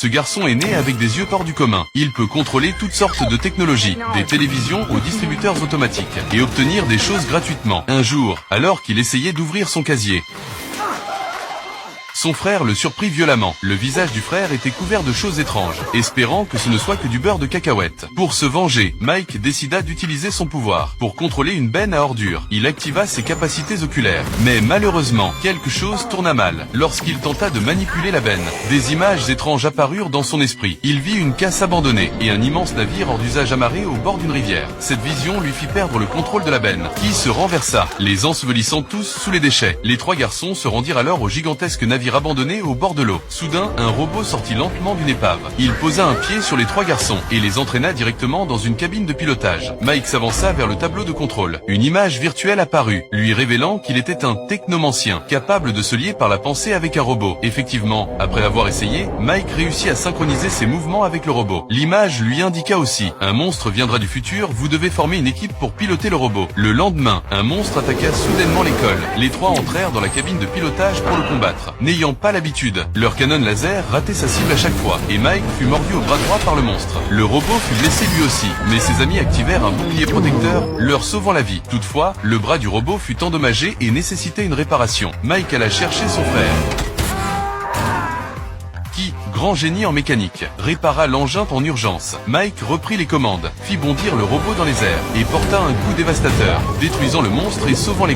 Ce garçon est né avec des yeux hors du commun. Il peut contrôler toutes sortes de technologies, des télévisions aux distributeurs automatiques, et obtenir des choses gratuitement. Un jour, alors qu'il essayait d'ouvrir son casier, son frère le surprit violemment. Le visage du frère était couvert de choses étranges, espérant que ce ne soit que du beurre de cacahuète. Pour se venger, Mike décida d'utiliser son pouvoir pour contrôler une benne à ordures. Il activa ses capacités oculaires. Mais malheureusement, quelque chose tourna mal. Lorsqu'il tenta de manipuler la benne, des images étranges apparurent dans son esprit. Il vit une casse abandonnée et un immense navire hors d'usage amarré au bord d'une rivière. Cette vision lui fit perdre le contrôle de la benne, qui se renversa, les ensevelissant tous sous les déchets. Les trois garçons se rendirent alors au gigantesque navire abandonné au bord de l'eau. Soudain, un robot sortit lentement d'une épave. Il posa un pied sur les trois garçons et les entraîna directement dans une cabine de pilotage. Mike s'avança vers le tableau de contrôle. Une image virtuelle apparut, lui révélant qu'il était un technomancien, capable de se lier par la pensée avec un robot. Effectivement, après avoir essayé, Mike réussit à synchroniser ses mouvements avec le robot. L'image lui indiqua aussi: un monstre viendra du futur, vous devez former une équipe pour piloter le robot. Le lendemain, un monstre attaqua soudainement l'école. Les trois entrèrent dans la cabine de pilotage pour le combattre. N'ayant pas l'habitude, leur canon laser ratait sa cible à chaque fois, et Mike fut mordu au bras droit par le monstre. Le robot fut blessé lui aussi, mais ses amis activèrent un bouclier protecteur, leur sauvant la vie. Toutefois, le bras du robot fut endommagé et nécessitait une réparation. Mike alla chercher son frère, qui, grand génie en mécanique, répara l'engin en urgence. Mike reprit les commandes, fit bondir le robot dans les airs, et porta un coup dévastateur, détruisant le monstre et sauvant les...